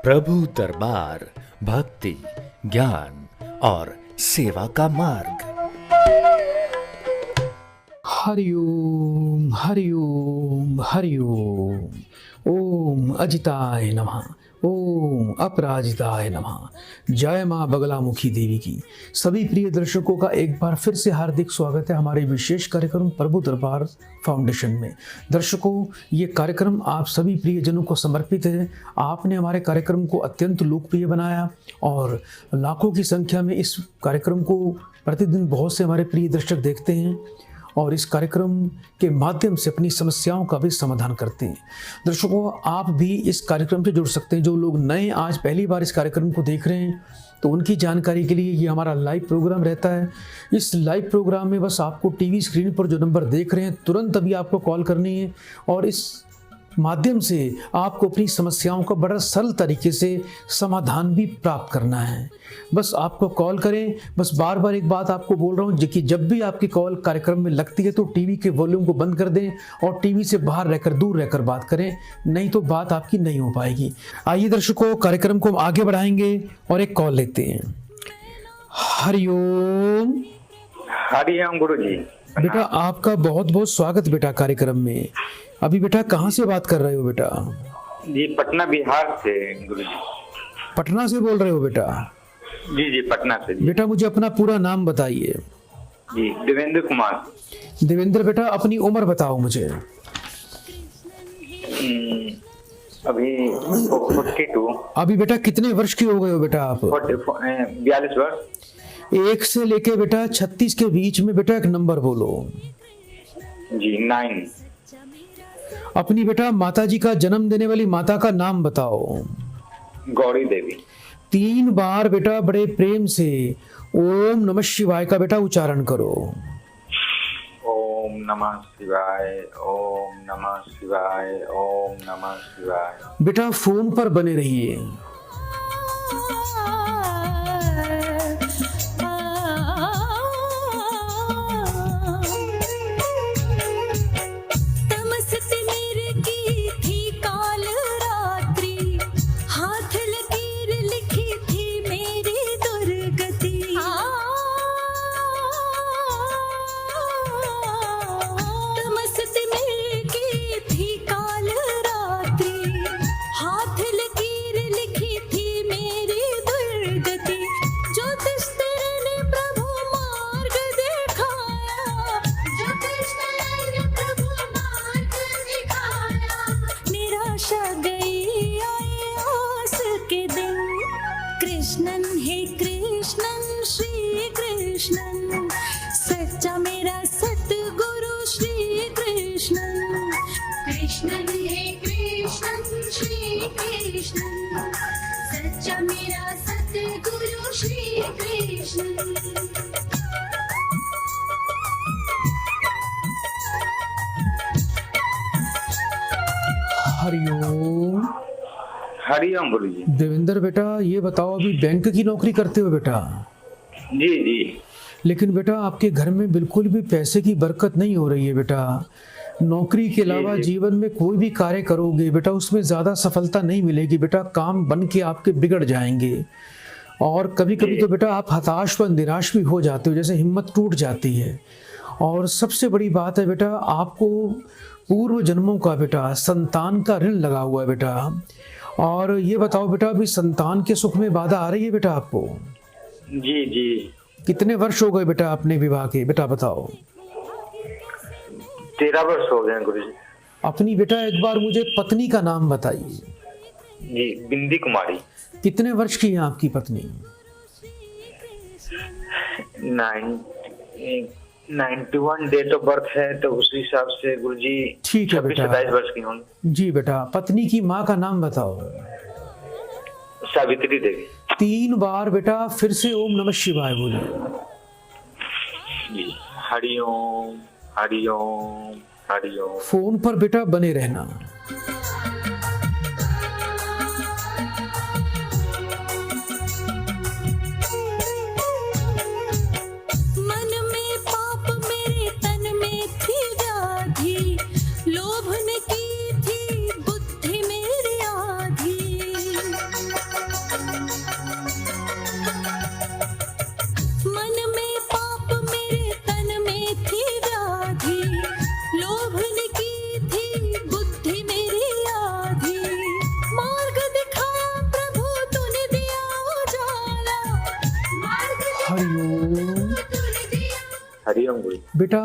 प्रभु दरबार भक्ति, ज्ञान और सेवा का मार्ग। हरिओम हरिओम हरिओम। ओम अजिताय नमः, ओम अपराजिताय नमः। जय माँ बगलामुखी देवी की। सभी प्रिय दर्शकों का एक बार फिर से हार्दिक स्वागत है हमारे विशेष कार्यक्रम प्रभु दरबार फाउंडेशन में। दर्शकों, ये कार्यक्रम आप सभी प्रियजनों को समर्पित है। आपने हमारे कार्यक्रम को अत्यंत लोकप्रिय बनाया और लाखों की संख्या में इस कार्यक्रम को प्रतिदिन बहुत से हमारे प्रिय दर्शक देखते हैं और इस कार्यक्रम के माध्यम से अपनी समस्याओं का भी समाधान करते हैं। दर्शकों, आप भी इस कार्यक्रम से जुड़ सकते हैं। जो लोग नए आज पहली बार इस कार्यक्रम को देख रहे हैं तो उनकी जानकारी के लिए ये हमारा लाइव प्रोग्राम रहता है। इस लाइव प्रोग्राम में बस आपको टीवी स्क्रीन पर जो नंबर देख रहे हैं तुरंत अभी आपको कॉल करनी है और इस माध्यम से आपको अपनी समस्याओं का बड़ा सरल तरीके से समाधान भी प्राप्त करना है। बस आपको कॉल करें। बस बार बार एक बात आपको बोल रहा हूँ कि जब भी आपकी कॉल कार्यक्रम में लगती है तो टीवी के वॉल्यूम को बंद कर दें और टीवी से बाहर रहकर दूर रहकर बात करें, नहीं तो बात आपकी नहीं हो पाएगी। आइए दर्शकों, कार्यक्रम को हम आगे बढ़ाएंगे और एक कॉल लेते हैं। हरिओम। हरिओम गुरु जी। बेटा आपका बहुत बहुत स्वागत बेटा कार्यक्रम में। अभी बेटा कहाँ से बात कर रहे हो बेटा? जी पटना बिहार से गुरु जी। पटना से बोल रहे हो बेटा? जी जी पटना से जी। बेटा मुझे अपना पूरा नाम बताइए। जी देवेंद्र कुमार। देवेंद्र बेटा अपनी उम्र बताओ मुझे। अभी 42। अभी बेटा कितने वर्ष के हो गए हो बेटा आप? 42 वर्ष। 1 से लेके बेटा 36 के बीच में बेटा एक नंबर बोलो। जी 9। अपनी बेटा माता जी का जन्म देने वाली माता का नाम बताओ। गौरी देवी। 3 बार बेटा बड़े प्रेम से ओम नमः शिवाय का बेटा उच्चारण करो। ओम नमः शिवाय, ओम नमः शिवाय, ओम नमः शिवाय। बेटा फोन पर बने रहिए। हरिओम। हरिओम गुरु जी। देवेंद्र बेटा ये बताओ अभी बैंक की नौकरी करते हो बेटा? जी जी। लेकिन बेटा आपके घर में बिल्कुल भी पैसे की बरकत नहीं हो रही है बेटा। नौकरी के अलावा जीवन में कोई भी कार्य करोगे बेटा उसमें ज़्यादा सफलता नहीं मिलेगी बेटा। काम बन के आपके बिगड़ जाएंगे और कभी कभी तो बेटा आप हताश व निराश भी हो जाते हो, जैसे हिम्मत टूट जाती है। और सबसे बड़ी बात है बेटा आपको पूर्व जन्मों का बेटा संतान का ऋण लगा हुआ है बेटा। और ये बताओ बेटा अभी संतान के सुख में बाधा आ रही है बेटा आपको? जी जी। कितने वर्ष हो गए बेटा अपने विवाह के बेटा बताओ? 13 वर्ष हो गए गुरु जी। अपनी बेटा एक बार मुझे पत्नी का नाम बताइए। जी बिंदी कुमारी। कितने वर्ष की है आपकी पत्नी? 91 डेट ऑफ बर्थ है तो उस हिसाब से गुरुजी ठीक है बेटा। 27 वर्ष की होंगी। जी बेटा पत्नी की माँ का नाम बताओ। सावित्री देवी। 3 बार बेटा फिर से ओम नमः शिवाय बोलिए। जी हरिओम हरिओम हरिओम। फोन पर बेटा बने रहना। हरिओम गुरु। बेटा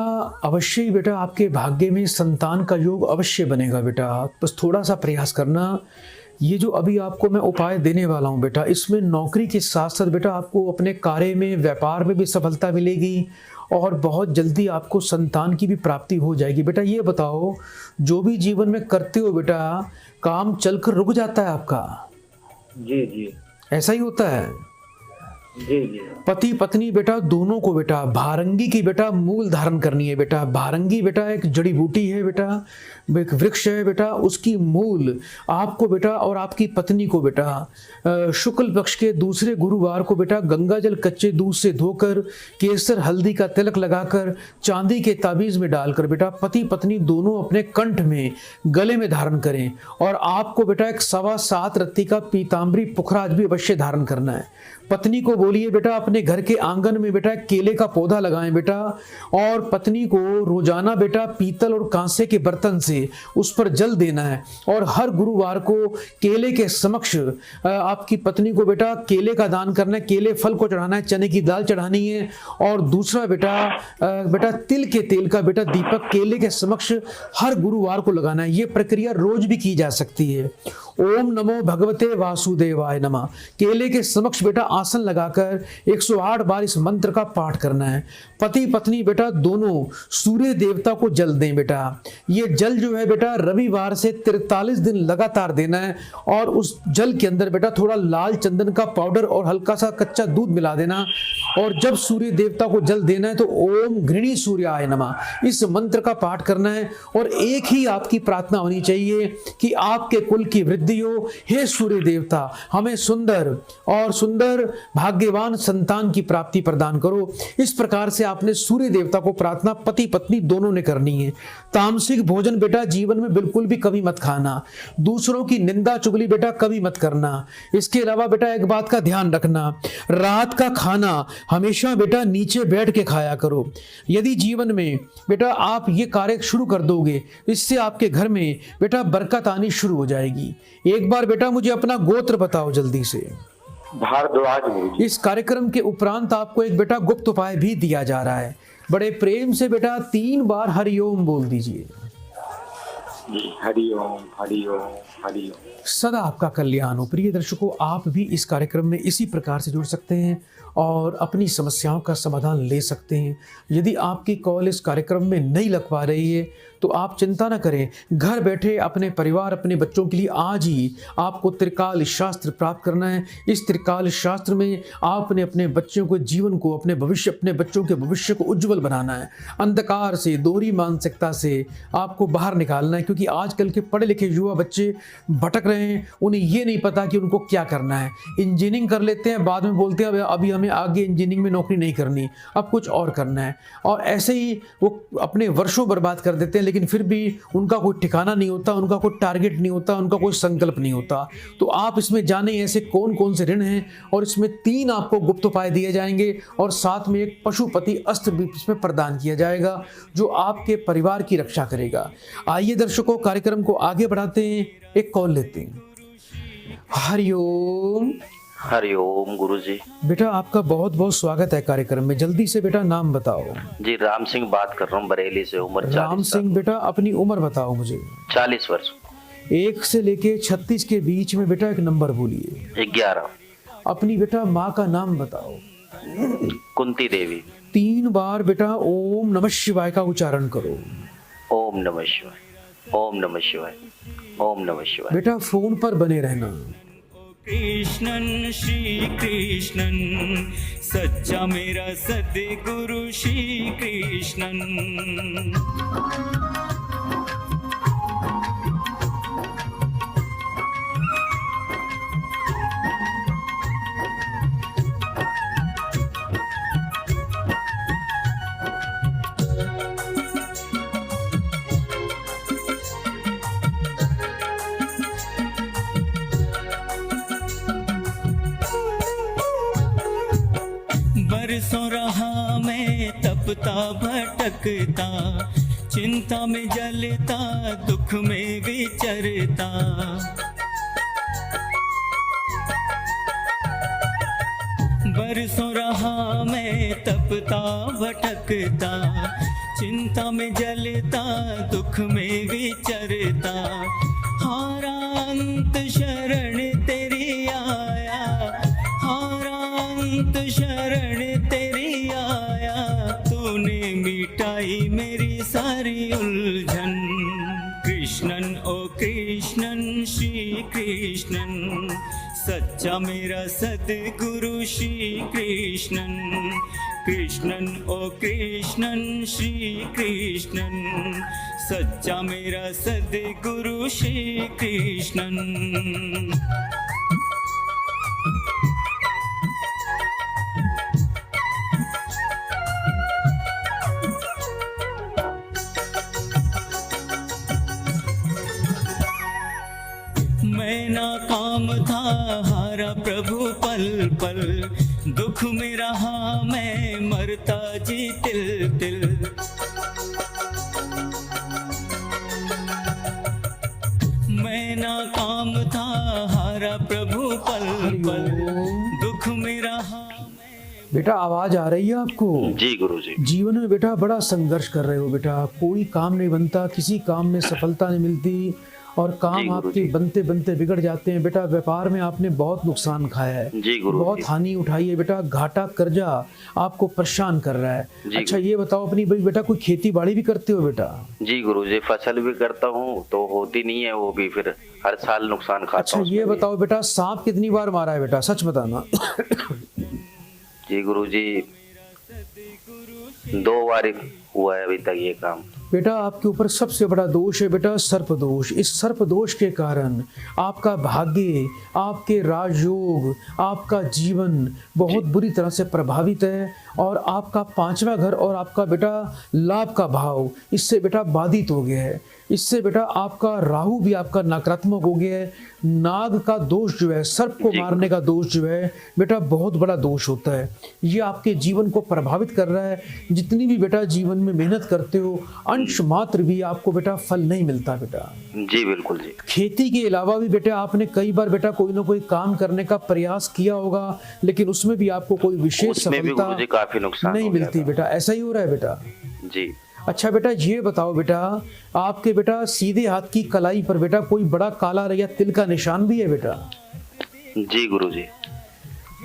अवश्य ही बेटा आपके भाग्य में संतान का योग अवश्य बनेगा बेटा, बस थोड़ा सा प्रयास करना। ये जो अभी आपको मैं उपाय देने वाला हूँ बेटा, इसमें नौकरी के साथ साथ बेटा आपको अपने कार्य में, व्यापार में भी सफलता मिलेगी और बहुत जल्दी आपको संतान की भी प्राप्ति हो जाएगी। बेटा ये बताओ, जो भी जीवन में करते हो बेटा, काम चलकर रुक जाता है आपका? जी जी ऐसा ही होता है। जी जी पति पत्नी बेटा दोनों को बेटा भारंगी की बेटा मूल धारण करनी है बेटा। भारंगी बेटा एक जड़ी बूटी है बेटा, एक वृक्ष है बेटा, उसकी मूल आपको बेटा और आपकी पत्नी को बेटा शुक्ल पक्ष के दूसरे गुरुवार को बेटा गंगा जल कच्चे दूध से धोकर, केसर हल्दी का तिलक लगाकर, चांदी के ताबीज में डालकर बेटा पति पत्नी दोनों अपने कंठ में, गले में धारण करें। और आपको बेटा एक 7.25 रत्ती का पीताम्बरी पुखराज भी अवश्य धारण करना है। पत्नी को बोलिए बेटा अपने घर के आंगन में बेटा केले का पौधा लगाएं बेटा, और पत्नी को रोजाना बेटा पीतल और कांसे के बर्तन से उस पर जल देना है। और हर गुरुवार को केले के समक्ष आपकी पत्नी को बेटा केले का दान करना है, केले फल को चढ़ाना है, चने की दाल चढ़ानी है। और दूसरा बेटा तिल के तेल का बेटा दीपक केले के समक्ष हर गुरुवार को लगाना है। ये प्रक्रिया रोज भी की जा सकती है। ओम नमो भगवते वासुदेवाय नमः। केले के समक्ष बेटा आसन लगाकर 108 बार इस मंत्र का पाठ करना है। पति पत्नी बेटा दोनों सूर्य देवता को जल दें बेटा। ये जल जो है बेटा रविवार से 43 दिन लगातार देना है। और उस जल के अंदर बेटा थोड़ा लाल चंदन का पाउडर और हल्का सा कच्चा दूध मिला देना। और जब सूर्य देवता को जल देना है तो ओम घृणी सूर्याय नमः इस मंत्र का पाठ करना है। और एक ही आपकी प्रार्थना होनी चाहिए कि आपके कुल की वृद्धि हो। हे सूर्य देवता, हमें सुंदर और सुंदर भाग्यवान संतान की प्राप्ति प्रदान करो। इस प्रकार से आपने सूर्य देवता को प्रार्थना पति पत्नी दोनों ने करनी है। तामसिक भोजन बेटा जीवन में बिल्कुल भी कभी मत खाना। दूसरों की निंदा चुगली बेटा कभी मत करना। इसके अलावा बेटा एक बात का ध्यान रखना, रात का खाना हमेशा बेटा नीचे बैठ के खाया करो। यदि जीवन में बेटा आप ये कार्य शुरू कर दोगे, इससे आपके घर में बेटा बरकत आनी शुरू हो जाएगी। एक बार बेटा मुझे अपना गोत्र बताओ जल्दी से। भारद्वाज गुरु जी। इस कार्यक्रम के उपरांत आपको एक बेटा गुप्त उपाय भी दिया जा रहा है। बड़े प्रेम से बेटा 3 बार हरिओम बोल दीजिए। हरिओम हरिओम हरिओम। सदा आपका कल्याण हो। प्रिय दर्शकों, आप भी इस कार्यक्रम में इसी प्रकार से जुड़ सकते हैं और अपनी समस्याओं का समाधान ले सकते हैं। यदि आपकी कॉल इस कार्यक्रम में नहीं लग पा रही है तो आप चिंता न करें, घर बैठे अपने परिवार, अपने बच्चों के लिए आज ही आपको त्रिकाल शास्त्र प्राप्त करना है। इस त्रिकाल शास्त्र में आपने अपने बच्चों के जीवन को, अपने बच्चों के भविष्य को उज्जवल बनाना है। अंधकार से, दोहरी मानसिकता से आपको बाहर निकालना है। क्योंकि आजकल के पढ़े लिखे युवा बच्चे भटक रहे हैं, उन्हें ये नहीं पता कि उनको क्या करना है। इंजीनियरिंग कर लेते हैं, बाद में बोलते हैं अभी हमें आगे इंजीनियरिंग में नौकरी नहीं करनी, अब कुछ और करना है। और ऐसे ही वो अपने वर्षों बर्बाद कर देते हैं, लेकिन फिर भी उनका कोई ठिकाना नहीं होता, उनका कोई टारगेट नहीं होता, उनका कोई संकल्प नहीं होता। तो आप इसमें जाने ऐसे कौन कौन से ऋण हैं, और इसमें 3 आपको गुप्त उपाय दिए जाएंगे और साथ में एक पशुपति अस्त्र भी इसमें प्रदान किया जाएगा जो आपके परिवार की रक्षा करेगा। आइए दर्शकों, कार्यक्रम को आगे बढ़ाते हैं, एक कॉल लेते हैं। हरिओम। हरिओम गुरुजी। बेटा आपका बहुत बहुत स्वागत है कार्यक्रम में। जल्दी से बेटा नाम बताओ। जी राम सिंह बात कर रहा हूँ, बरेली से। उम्र 40 राम सिंह बेटा अपनी उम्र बताओ मुझे। 40 वर्ष। 1 से लेके 36 के बीच में बेटा एक नंबर बोलिए। 11। अपनी बेटा माँ का नाम बताओ। कुंती देवी। 3 बार बेटा ओम नमः शिवाय का उच्चारण करो। ओम नमः शिवाय, ओम नमः शिवाय, ओम नमः शिवाय। बेटा फोन पर बने रहना। कृष्णन श्री कृष्णन सच्चा मेरा सद्गुरु श्री कृष्णन। बरसों रहा मैं तपता भटकता, चिंता में जलता, दुख में विचरता। बरसों रहा मैं तपता भटकता, चिंता में जलता दुख में विचरता, हारा अंत शरण तेरी आया, हारा अंत शरण तेरी आया, तूने मिटाई मेरी सारी उलझन। कृष्णन ओ कृष्णन श्री कृष्णन, सच्चा मेरा सद्गुरु श्री कृष्णन। कृष्णन ओ कृष्णन श्री कृष्णन, सच्चा मेरा सद्गुरु श्री कृष्णन। मैं नाकाम था हारा प्रभु पल पल, दुख में रहा मैं मरता जी तिल तिल। मैं नाकाम था हारा प्रभु पल पल, दुख में रहा। बेटा आवाज आ रही है आपको? जी गुरुजी। जीवन में बेटा बड़ा संघर्ष कर रहे हो बेटा, कोई काम नहीं बनता, किसी काम में सफलता नहीं मिलती और काम आपके बनते बनते बिगड़ जाते हैं। बेटा व्यापार में आपने बहुत नुकसान खाया है, जी गुरुजी। बहुत हानि उठाई है बेटा, घाटा कर्जा आपको परेशान कर रहा है। अच्छा ये बताओ अपनी भाई बेटा कोई खेती बाड़ी भी करते हो बेटा? जी गुरुजी, फसल भी करता हूँ तो होती नहीं है वो भी, फिर हर साल नुकसान खाता अच्छा हूँ। ये बताओ बेटा सांप कितनी बार मारा है बेटा, सच बताना। जी गुरुजी 2 बार हुआ है अभी तक ये काम। बेटा आपके ऊपर सबसे बड़ा दोष है बेटा सर्प दोष। इस सर्प दोष के कारण आपका भाग्य, आपके राजयोग, आपका जीवन बहुत बुरी तरह से प्रभावित है और आपका 5वां घर और आपका बेटा लाभ का भाव इससे बेटा बाधित हो गया है। इससे बेटा आपका राहु भी आपका नकारात्मक हो गया है। नाग का दोष जो है, सर्प को मारने का दोष जो है बेटा बहुत बड़ा दोष होता है। ये आपके जीवन को प्रभावित कर रहा है। जितनी भी बेटा जीवन में मेहनत करते हो अंश मात्र भी आपको बेटा फल नहीं मिलता बेटा। जी बिल्कुल जी। खेती के अलावा भी बेटा आपने कई बार बेटा कोई ना कोई काम करने का प्रयास किया होगा, लेकिन उसमें भी आपको कोई विशेष सफलता काफी नुकसान नहीं मिलती बेटा। ऐसा ही हो रहा है बेटा? जी। अच्छा बेटा ये बताओ बेटा आपके बेटा सीधे हाथ की कलाई पर बेटा कोई बड़ा काला या तिल का निशान भी है बेटा? जी गुरुजी।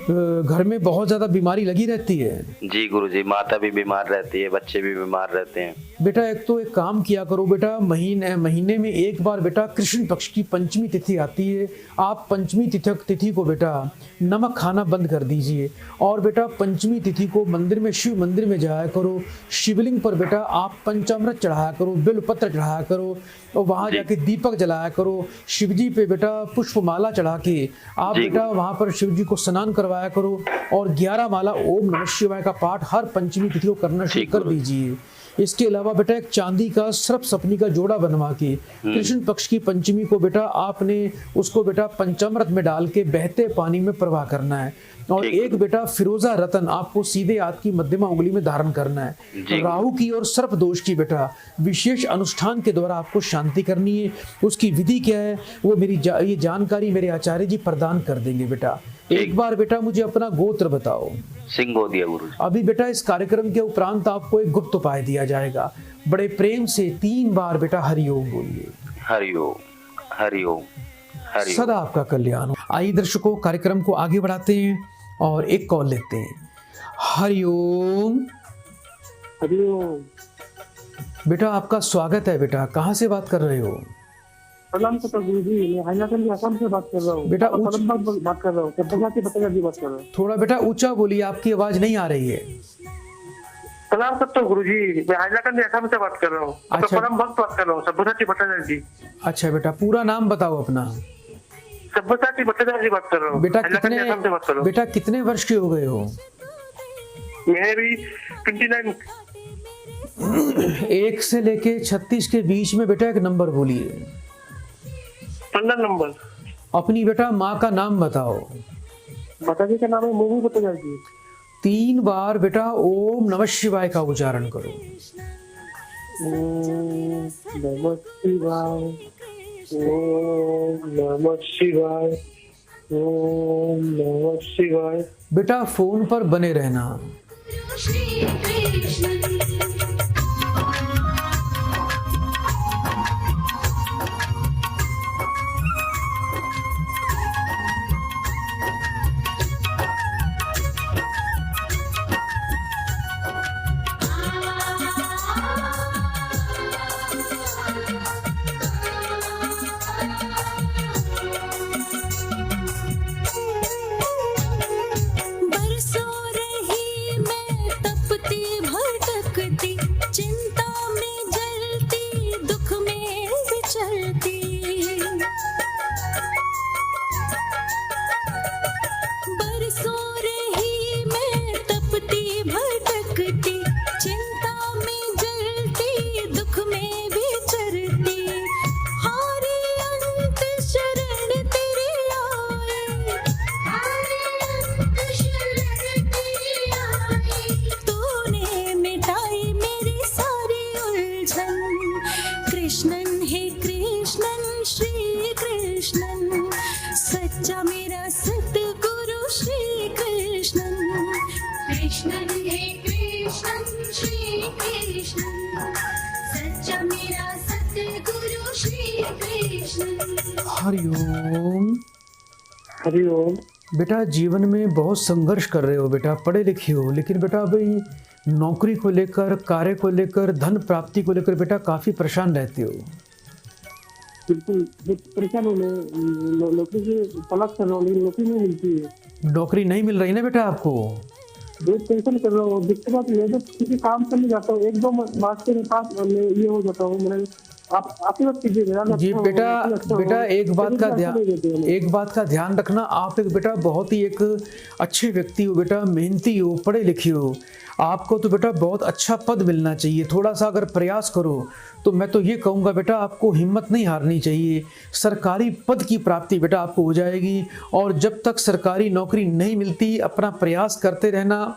घर में बहुत ज्यादा बीमारी लगी रहती है? जी गुरुजी, माता भी बीमार रहती है, बच्चे भी बीमार रहते हैं। बेटा एक तो एक काम किया करो बेटा, महीने में एक बार बेटा कृष्ण पक्ष की पंचमी तिथि आती है, आप पंचमी तिथि को बेटा नमक खाना बंद कर दीजिए और बेटा पंचमी तिथि को मंदिर में, शिव मंदिर में जाया करो। शिवलिंग पर बेटा आप पंचामृत चढ़ाया करो, बेलपत्र चढ़ाया करो और वहां जाके दीपक जलाया करो। शिव जी पे बेटा पुष्पमाला चढ़ा के आप बेटा वहां पर शिव जी को स्नान करवाया करो और 11 माला ओम नमः शिवाय का पाठ हर पंचमी तिथि को करना शुरू कर दीजिए। इसके अलावा बेटा एक चांदी का सर्प सपनी का जोड़ा बनवा के कृष्ण पक्ष की पंचमी को बेटा आपने उसको बेटा पंचामृत में डाल के बहते पानी में प्रवाह करना है और एक बेटा फिरोजा रतन आपको सीधे हाथ की मध्यमा उंगली में धारण करना है। राहु की और सर्प दोष की बेटा विशेष अनुष्ठान के द्वारा आपको शांति करनी है। उसकी विधि क्या है वो ये जानकारी मेरे आचार्य जी प्रदान कर देंगे बेटा। एक बार बेटा मुझे अपना गोत्र बताओ। सिंह गोदिया गुरु। अभी बेटा इस कार्यक्रम के उपरांत आपको एक गुप्त उपाय दिया जाएगा। बड़े प्रेम से 3 बार बेटा हरिओम बोलिए। हरिओम हरिओम हरिओम। सदा आपका कल्याण हो। आइए दर्शकों कार्यक्रम को आगे बढ़ाते हैं और एक कॉल लेते हैं। हरिओम। हरिओम। बेटा आपका स्वागत है बेटा, कहाँ से बात कर रहे हो? प्रणाम गुरुजी, मैं हैदराबाद से असम से बात कर रहा हूँ बेटा बात कर रहा हूँ बात कर रहा हूँ। थोड़ा बेटा ऊंचा बोलिए, आपकी आवाज नहीं आ रही है। प्रणाम करता हूँ गुरुजी, मैं हैदराबाद से असम से बात कर रहा हूँ। अच्छा। परम भक्त बात कर रहा हूँ, सभ्यसाची भट्टाचार्य जी। अच्छा बेटा पूरा नाम बताओ अपना। सभ्यसाची भट्टाचार्य जी बात कर रहा हूँ। बेटा कितने वर्ष के हो गए हो? मैं भी 29। 1 से लेके 36 के बीच में बेटा एक नंबर बोलिए। 15 नंबर। अपनी बेटा माँ का नाम बताओ। माताजी का नाम है मोहू भट्टाचार्य जी। 3 बार बेटा ओम नमः शिवाय का उच्चारण करो। ओम नमः शिवाय, ओम नमः शिवाय, ओम नमः शिवाय। बेटा फोन पर बने रहना। श्री कृष्ण बरसों रही मैं तपती भटकती, चिंता में जलती, दुख में विचलती। बरसों रही मैं तपती भटकती, चिंता में जलती, दुख में विचरती। हारे अंत शरण तेरी आए, हारे अंत शरण तेरी आए। तूने मिटाई मेरी सारी उलझन। कृष्णन हे कृष्णन श्री कृष्णन, सच्चा मेरा सतगुरु श्री कृष्णन। कृष्णन हे कृष्णन श्री कृष्णन, सच्चा मेरा सतगुरु श्री कृष्णन। हरिओम। हरिओम। बेटा जीवन में बहुत संघर्ष कर रहे हो बेटा, पढ़े लिखे हो, लेकिन बेटा अभी नौकरी को लेकर, कार्य को लेकर, धन प्राप्ति को लेकर बेटा काफ़ी परेशान रहते हो। बिल्कुल परेशान हूँ मैं, नौकरी की तलाश कर रहा हूँ लेकिन नौकरी नहीं मिलती है। नौकरी नहीं मिल रही ना बेटा आपको। बहुत टेंशन कर रहा हूँ। दिक्कत बात ये है जब किसी काम करने जाता हूँ, एक दो बात के पास मैं ये हो जाता हूँ। मैंने आप ही बात कीजिए जी बेटा एक बात का ध्यान रखना। आप एक बेटा बहुत ही एक अच्छे व्यक्ति हो बेटा, मेहनती हो, पढ़े लिखे हो। आपको तो बेटा बहुत अच्छा पद मिलना चाहिए। थोड़ा सा अगर प्रयास करो तो मैं तो ये कहूँगा बेटा आपको हिम्मत नहीं हारनी चाहिए। सरकारी पद की प्राप्ति बेटा आपको हो जाएगी, और जब तक सरकारी नौकरी नहीं मिलती अपना प्रयास करते रहना।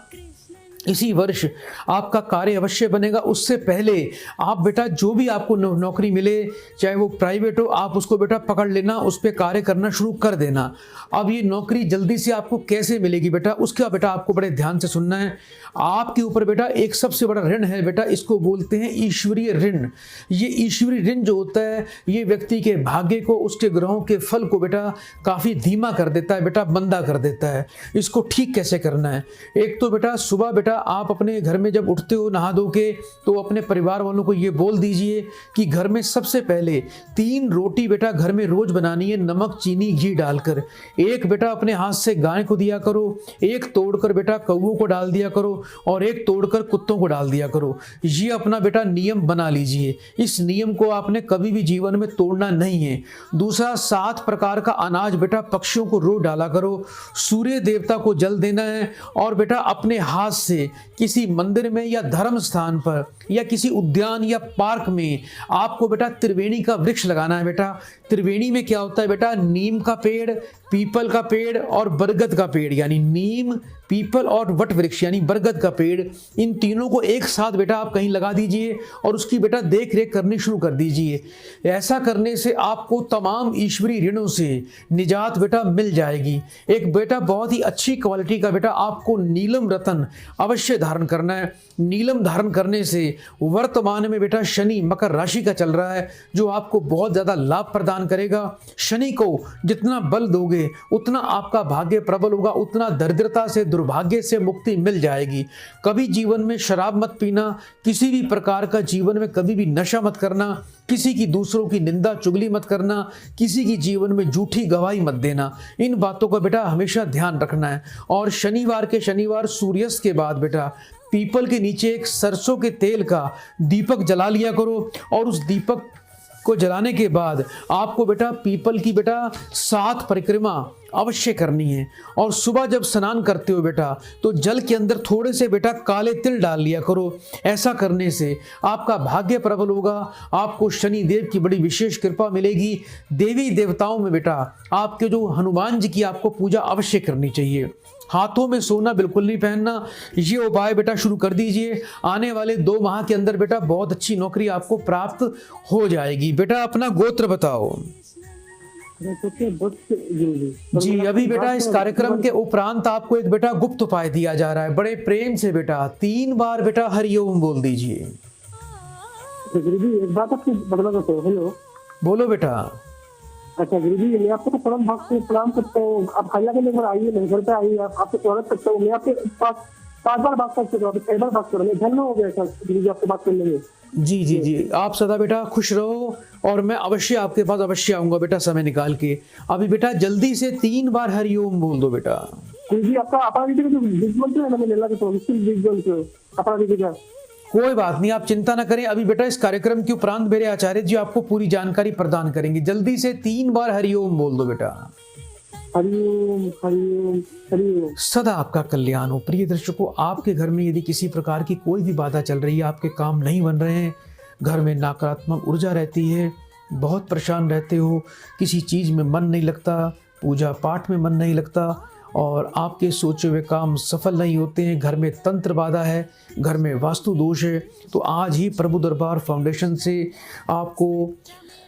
इसी वर्ष आपका कार्य अवश्य बनेगा। उससे पहले आप बेटा जो भी आपको नौकरी मिले, चाहे वो प्राइवेट हो, आप उसको बेटा पकड़ लेना, उस पर कार्य करना शुरू कर देना। अब ये नौकरी जल्दी से आपको कैसे मिलेगी बेटा, उसका बेटा आपको बड़े ध्यान से सुनना है। आपके ऊपर बेटा एक सबसे बड़ा ऋण है बेटा, इसको बोलते हैं ईश्वरीय ऋण। ये ईश्वरीय ऋण जो होता है ये व्यक्ति के भाग्य को, उसके ग्रहों के फल को बेटा काफ़ी धीमा कर देता है बेटा, मंदा कर देता है। इसको ठीक कैसे करना है? एक तो बेटा सुबह बेटा आप अपने घर में जब उठते हो नहा धो के, तो अपने परिवार वालों को ये बोल दीजिए कि घर में सबसे पहले 3 रोटी बेटा घर में रोज बनानी है, नमक चीनी घी डालकर। एक बेटा अपने हाथ से गाय को दिया करो, एक तोड़कर बेटा कौओं को डाल दिया करो, और एक तोड़कर कुत्तों को डाल दिया करो। ये अपना बेटा नियम बना लीजिए। इस नियम को आपने कभी भी जीवन में तोड़ना नहीं है। दूसरा, 7 प्रकार का अनाज बेटा पक्षियों को रोज डाला करो। सूर्य देवता को जल देना है, और बेटा अपने हाथ से किसी मंदिर में या धर्म स्थान पर या किसी उद्यान या पार्क में आपको बेटा त्रिवेणी का वृक्ष लगाना है बेटा। त्रिवेणी में क्या होता है बेटा, नीम का पेड़, पीपल का पेड़ और बरगद का पेड़, यानी नीम, पीपल और वट वृक्ष यानी बरगद का पेड़, इन तीनों को एक साथ बेटा आप कहीं लगा दीजिए और उसकी बेटा देख रेख करनी शुरू कर दीजिए। ऐसा करने से आपको तमाम ईश्वरीय ऋणों से निजात बेटा मिल जाएगी। एक बेटा बहुत ही अच्छी क्वालिटी का बेटा आपको नीलम रतन अवश्य धारण करना है। नीलम धारण करने से वर्तमान में बेटा शनि मकर राशि का चल रहा है, जो आपको बहुत ज़्यादा लाभ प्रदान करेगा। शनि को जितना बल दोगे उतना आपका भाग्य प्रबल होगा, उतना दरिद्रता से, दुर्भाग्य से मुक्ति मिल जाएगी। कभी जीवन में शराब मत पीना, किसी भी प्रकार का जीवन में कभी भी नशा मत करना, किसी की दूसरों की निंदा चुगली मत करना, किसी की जीवन में झूठी गवाही मत देना। इन बातों का बेटा हमेशा ध्यान रखना है। और शनिवार के शनिवार सूर्यास्त के बाद बेटा पीपल के नीचे एक सरसों के तेल का दीपक जला लिया करो, और उस दीपक को जलाने के बाद आपको बेटा पीपल की बेटा 7 परिक्रमा अवश्य करनी है। और सुबह जब स्नान करते हो बेटा तो जल के अंदर थोड़े से बेटा काले तिल डाल लिया करो। ऐसा करने से आपका भाग्य प्रबल होगा, आपको शनि देव की बड़ी विशेष कृपा मिलेगी। देवी देवताओं में बेटा आपके जो हनुमान जी की आपको पूजा अवश्य करनी चाहिए। हाथों में सोना बिल्कुल नहीं पहनना। ये उपाय बेटा शुरू कर दीजिए। आने वाले 2 माह के अंदर बेटा बहुत अच्छी नौकरी आपको प्राप्त हो जाएगी। बेटा अपना गोत्र बताओ। सोचिए बस गुरुजी। जी अभी बेटा इस कार्यक्रम के उपरांत आपको एक बेटा गुप्त उपाय दिया जा रहा है, बड़े प्रेम से बेटा 3 बार बेटा हरिओम बोल दीजिए। गुरुजी एक बात आपको बदला देता हूँ। हेलो, बोलो बेटा। अच्छा गुरुजी, मैं आपको तो परम भक्त को प्रणाम करता हूँ। आप खाइया के लिए बार आइए, मेरे घर पे आइए, आपको स्वागत करता हूँ। मैं आपके पास 5 बार बात कर चुका हूँ, 6 बार बात कर रहा हूँ। धन्य हो गया सर गुरुजी आपसे बात करने में। जी जी जी, आप सदा बेटा खुश रहो और मैं अवश्य आपके पास अवश्य आऊंगा बेटा समय निकाल के। अभी बेटा जल्दी से 3 बार हरिओम बोल दो बेटा। गुरुजी आपका अपराधी का जो बीज मंत्र है ना, मैं लेला देता हूँ, बीज मंत्र अपराधी का। कोई बात नहीं, आप चिंता ना करें। अभी बेटा इस कार्यक्रम के उपरांत मेरे आचार्य जी आपको पूरी जानकारी प्रदान करेंगे। जल्दी से 3 बार हरिओम बोल दो बेटा। हरिओम हरिओम हरिओम। सदा आपका कल्याण हो। प्रिय दर्शकों, आपके घर में यदि किसी प्रकार की कोई भी बाधा चल रही है, आपके काम नहीं बन रहे हैं, घर में नकारात्मक ऊर्जा रहती है, बहुत परेशान रहते हो, किसी चीज़ में मन नहीं लगता, पूजा पाठ में मन नहीं लगता और आपके सोचे हुए काम सफल नहीं होते हैं, घर में तंत्र बाधा है, घर में वास्तु दोष है, तो आज ही प्रभु दरबार फाउंडेशन से आपको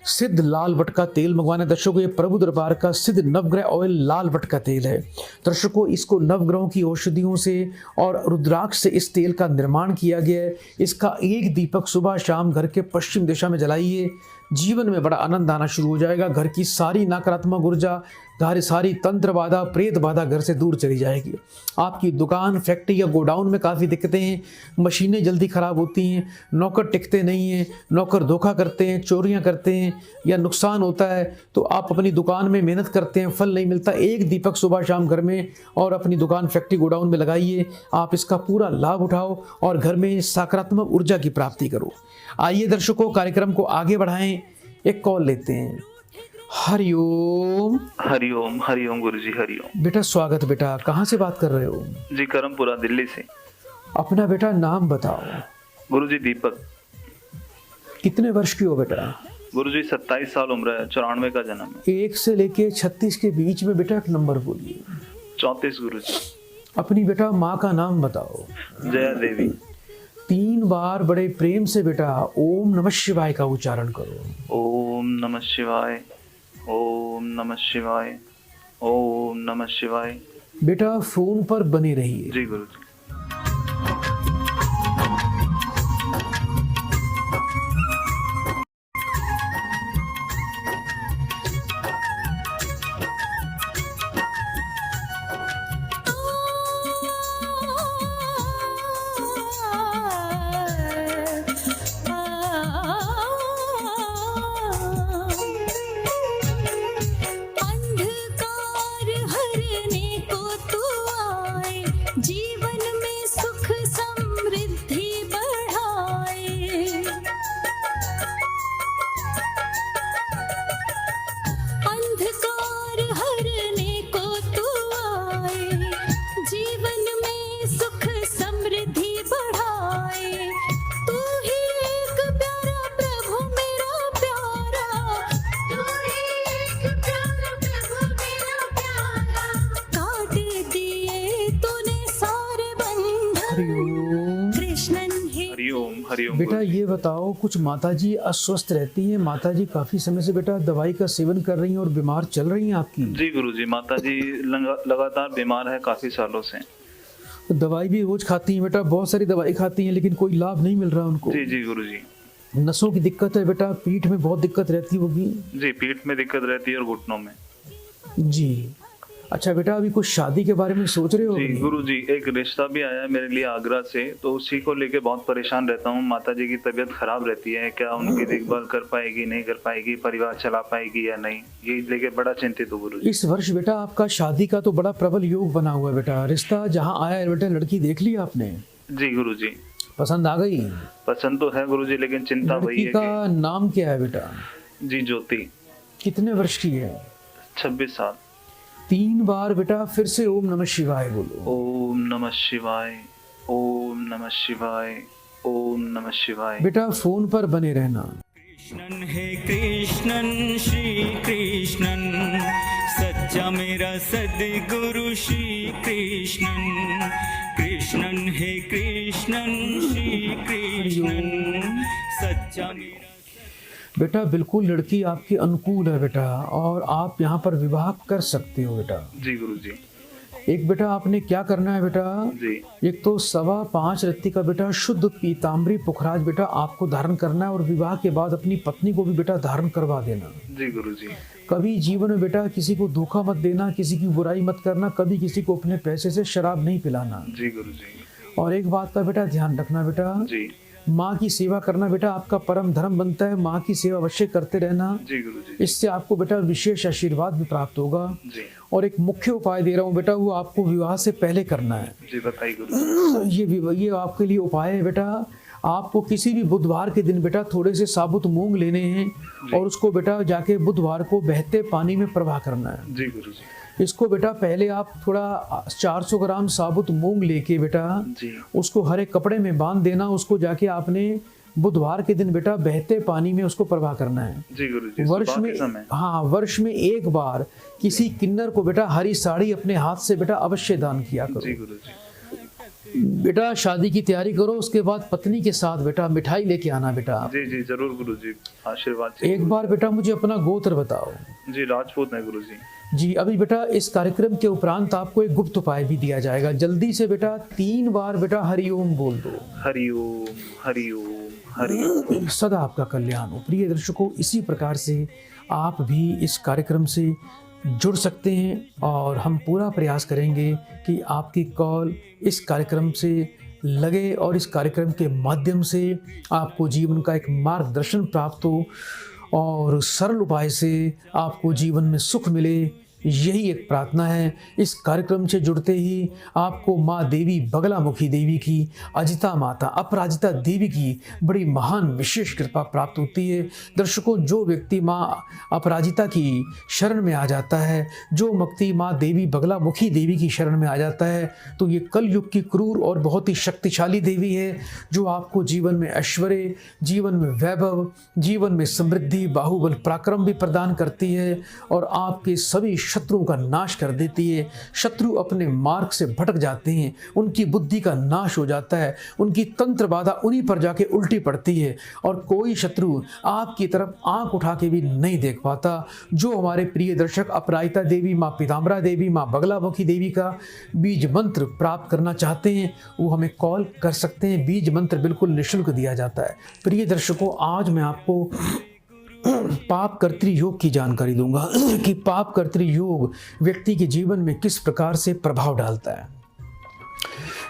सिद्ध लाल वट का तेल मंगवाना। दर्शकों, ये प्रभु दरबार का सिद्ध नवग्रह ऑयल लाल वट का तेल है। दर्शकों, इसको नवग्रहों की औषधियों से और रुद्राक्ष से इस तेल का निर्माण किया गया है। इसका एक दीपक सुबह शाम घर के पश्चिम दिशा में जलाइए, जीवन में बड़ा आनंद आना शुरू हो जाएगा। घर की सारी नकारात्मक ऊर्जा, घर सारी तंत्र बाधा, प्रेत बाधा घर से दूर चली जाएगी। आपकी दुकान, फैक्ट्री या गोडाउन में काफ़ी दिक्कतें हैं, मशीनें जल्दी ख़राब होती हैं, नौकर टिकते नहीं हैं, नौकर धोखा करते हैं, चोरियां करते हैं या नुकसान होता है, तो आप अपनी दुकान में मेहनत करते हैं, फल नहीं मिलता, एक दीपक सुबह शाम घर में और अपनी दुकान, फैक्ट्री, गोडाउन में लगाइए। आप इसका पूरा लाभ उठाओ और घर में सकारात्मक ऊर्जा की प्राप्ति करो। आइए दर्शकों, कार्यक्रम को आगे बढ़ाएं। एक कॉल लेते हैं। हरिओम। हरिओम हरिओम गुरुजी हरिओम। बेटा स्वागत बेटा, कहाँ से बात कर रहे हो? जी करमपुरा दिल्ली से। अपना बेटा नाम बताओ। गुरुजी दीपक। कितने वर्ष की हो बेटा? गुरुजी 27 साल उम्र है, 94 का जन्म है। 1 से लेके 36 के बीच में बेटा एक नंबर बोलिए। 34 गुरुजी। अपनी बेटा माँ का नाम बताओ। जया देवी। 3 बार बड़े प्रेम से बेटा ओम नमः शिवाय का उच्चारण करो। ओम नमः शिवाय, ओम नमः शिवाय, ओम नमः शिवाय। बेटा फोन पर बने रहिए। जी गुरुजी। अंधकार हरने को तू आए, जीवन में सुख समृद्धि बढ़ाए। अंधकार हरने को तू आए, जीवन में सुख समृद्धि बढ़ाए। तू ही एक प्यारा प्रभु मेरा प्यारा, तू ही एक प्यारा प्रभु मेरा प्यारा। काट दिए तूने सारे बंधन, हरिओम। कृष्णन है। हरिओम हरिओम। बेटा ये बताओ, कुछ माताजी अस्वस्थ रहती हैं, माताजी काफी समय से बेटा दवाई का सेवन कर रही हैं और बीमार चल रही हैं आपकी? जी गुरुजी, माता जी लगातार बीमार है काफी सालों से। तो दवाई भी रोज खाती हैं बेटा, बहुत सारी दवाई खाती हैं लेकिन कोई लाभ नहीं मिल रहा उनको। जी जी गुरुजी। नसों की दिक्कत है बेटा, पीठ में बहुत दिक्कत रहती होगी। जी पीठ में दिक्कत रहती है और घुटनों में। जी अच्छा बेटा, अभी कुछ शादी के बारे में सोच रहे हो? जी गुरुजी, एक रिश्ता भी आया है मेरे लिए आगरा से, तो उसी को लेके बहुत परेशान रहता हूँ। माता जी की तबीयत खराब रहती है, क्या उनकी देखभाल कर पाएगी, नहीं कर पाएगी, परिवार चला पाएगी या नहीं, ये लेके बड़ा चिंतित हूँ गुरुजी। इस वर्ष बेटा आपका शादी का तो बड़ा प्रबल योग बना हुआ है बेटा। रिश्ता जहाँ आया है बेटा, लड़की देख ली आपने? जी गुरुजी। पसंद आ गई? पसंद तो है गुरुजी, लेकिन चिंता वही लड़की है का नाम क्या है बेटा? जी ज्योति। कितने वर्ष की है? 26 साल। 3 बार बेटा फिर से ओम नमः शिवाय बोलो। ओम नमः शिवाय, ओम नमः शिवाय, ओम नमः शिवाय। बेटा फोन पर बने रहना। कृष्णन है कृष्णन श्री कृष्णन, सच्चा मेरा सद्गुरु श्री कृष्णन। कृष्णन है कृष्णन श्री कृष्णन, सच्चा मेरा। बेटा बिल्कुल लड़की आपके अनुकूल है बेटा, और आप यहाँ पर विवाह कर सकते हो बेटा। जी गुरुजी। एक बेटा आपने क्या करना है बेटा, जी एक तो 5.25 रत्ती का बेटा शुद्ध पीताम्बरी पुखराज बेटा आपको धारण करना है, और विवाह के बाद अपनी पत्नी को भी बेटा धारण करवा देना। जी गुरुजी। कभी जीवन में बेटा किसी को धोखा मत देना, किसी की बुराई मत करना, कभी किसी को अपने पैसे से शराब नहीं पिलाना। जी गुरुजी। और एक बात का बेटा ध्यान रखना बेटा, जी माँ की सेवा करना बेटा आपका परम धर्म बनता है। माँ की सेवा अवश्य करते रहना, जी गुरुजी। इससे आपको बेटा विशेष आशीर्वाद भी प्राप्त होगा। जी और एक मुख्य उपाय दे रहा हूँ बेटा, वो आपको विवाह से पहले करना है। जी बताइए गुरुजी। ये आपके लिए उपाय है बेटा। आपको किसी भी बुधवार के दिन बेटा थोड़े से साबुत मूंग लेने हैं, और उसको बेटा जाके बुधवार को बहते पानी में प्रवाह करना है। जी गुरुजी। इसको बेटा पहले आप थोड़ा 400 ग्राम साबुत मूंग लेके बेटा जी उसको हरे कपड़े में बांध देना। उसको जाके आपने बुधवार के दिन बेटा बहते पानी में उसको प्रवाह करना है। जी गुरुजी। वर्ष सुबह में, के समय? हाँ, वर्ष में एक बार किसी किन्नर को बेटा हरी साड़ी अपने हाथ से बेटा अवश्य दान किया जी करो। गुरुजी। बेटा शादी की तैयारी करो, उसके बाद पत्नी के साथ बेटा मिठाई लेके आना बेटा। जी जी जरूर गुरुजी, आशीर्वाद चाहिए। एक बार बेटा मुझे अपना गोत्र बताओ। जी राजपूत है गुरुजी। जी अभी बेटा इस कार्यक्रम के उपरांत आपको एक गुप्त उपाय भी दिया जाएगा। जल्दी से बेटा 3 बार बेटा हरिओम बोल दो। हरिओम हरिओम हरिओम। सदा आपका कल्याण हो। प्रिय दर्शकों, इसी प्रकार से आप भी इस कार्यक्रम से जुड़ सकते हैं, और हम पूरा प्रयास करेंगे कि आपकी कॉल इस कार्यक्रम से लगे और इस कार्यक्रम के माध्यम से आपको जीवन का एक मार्गदर्शन प्राप्त हो, और सरल उपाय से आपको जीवन में सुख मिले। यही एक प्रार्थना है। इस कार्यक्रम से जुड़ते ही आपको माँ देवी बगलामुखी देवी की, अजिता माता अपराजिता देवी की बड़ी महान विशेष कृपा प्राप्त होती है। दर्शकों, जो व्यक्ति माँ अपराजिता की शरण में आ जाता है, जो व्यक्ति माँ देवी बगलामुखी देवी की शरण में आ जाता है, तो ये कलयुग की क्रूर और बहुत ही शक्तिशाली देवी है, जो आपको जीवन में ऐश्वर्य, जीवन में वैभव, जीवन में समृद्धि, बाहुबल पराक्रम भी प्रदान करती है, और आपके सभी शत्रुओं का नाश कर देती है। शत्रु अपने मार्ग से भटक जाते हैं, उनकी बुद्धि का नाश हो जाता है, उनकी तंत्र बाधा उन्हीं पर जाके उल्टी पड़ती है, और कोई शत्रु आपकी तरफ आंख उठा के भी नहीं देख पाता। जो हमारे प्रिय दर्शक अपराजिता देवी, माँ पीताम्बरा देवी, माँ बगलामुखी देवी का बीज मंत्र प्राप्त करना चाहते हैं, वो हमें कॉल कर सकते हैं। बीज मंत्र बिल्कुल निःशुल्क दिया जाता है। प्रिय दर्शकों, आज मैं आपको पाप कर्तृ योग की जानकारी दूंगा कि पाप कर्तृ योग व्यक्ति के जीवन में किस प्रकार से प्रभाव डालता है।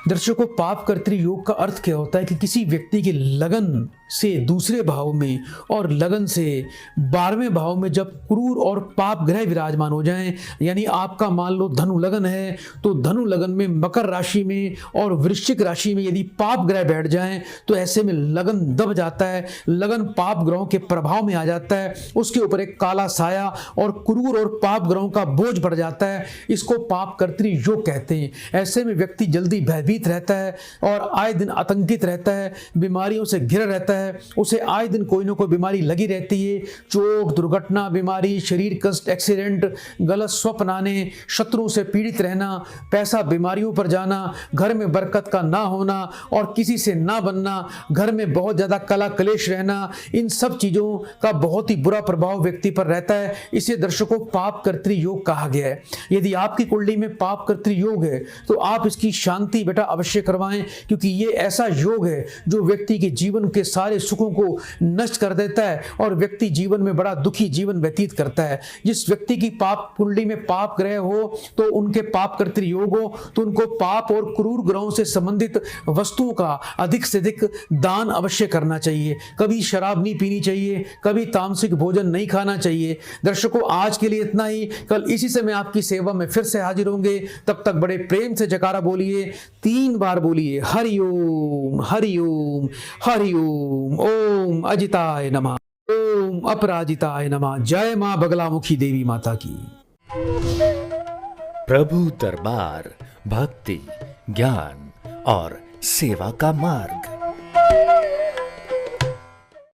दर्शकों, पाप कर्तृ योग का अर्थ क्या होता है कि किसी व्यक्ति के लगन से दूसरे भाव में और लगन से 12वें भाव में जब क्रूर और पाप ग्रह विराजमान हो जाएं, यानी आपका मान लो धनु लगन है, तो धनु लगन में मकर राशि में और वृश्चिक राशि में यदि पाप ग्रह बैठ जाएं, तो ऐसे में लगन दब जाता है, लगन पाप ग्रहों के प्रभाव में आ जाता है, उसके ऊपर एक काला साया और क्रूर और पाप ग्रहों का बोझ पड़ जाता है। इसको पाप कर्तृ योग कहते हैं। ऐसे में व्यक्ति जल्दी भयभीत रहता है और आए दिन आतंकित रहता है, बीमारियों से घिरा रहता है, उसे आए दिन कोई ना कोई बीमारी लगी रहती है। चोट, दुर्घटना, बीमारी, शरीर कष्ट, एक्सीडेंट, गलत स्वप्न आने, शत्रुओं से पीड़ित रहना, पैसा बीमारियों पर जाना, घर में बरकत का ना होना और किसी से ना बनना, घर में बहुत ज्यादा कला कलेश रहना, इन सब चीजों का बहुत ही बुरा प्रभाव व्यक्ति पर रहता है। इसे दर्शकों पाप कर्तृ योग कहा गया है। यदि आपकी कुंडली में पाप कर्तृ योग है, तो आप इसकी शांति बेटा अवश्य करवाएं, क्योंकि ये ऐसा योग है जो व्यक्ति के जीवन के सारे सुखों को नष्ट कर देता है और व्यक्ति जीवन में बड़ा दुखी जीवन व्यतीत करता है। जिस व्यक्ति की पाप कुंडली में पाप ग्रह हो, तो उनके पाप कर्तृ योग हो, तो उनको पाप और क्रूर ग्रहों से संबंधित वस्तुओं का अधिक से अधिक दान अवश्य करना चाहिए। कभी शराब नहीं पीनी चाहिए, कभी तामसिक भोजन नहीं खाना चाहिए। दर्शकों, आज के लिए इतना ही। कल इसी समय आपकी सेवा में फिर से हाजिर होंगे। तब तक बड़े प्रेम से जयकारा बोलिए, 3 बार बोलिए, हरिओम हरिओम हरिओम। ओम अजिताय नमः, ओम अपराजिताय नमः। जय मां बगलामुखी देवी माता की। प्रभु दरबार भक्ति, ज्ञान और सेवा का मार्ग।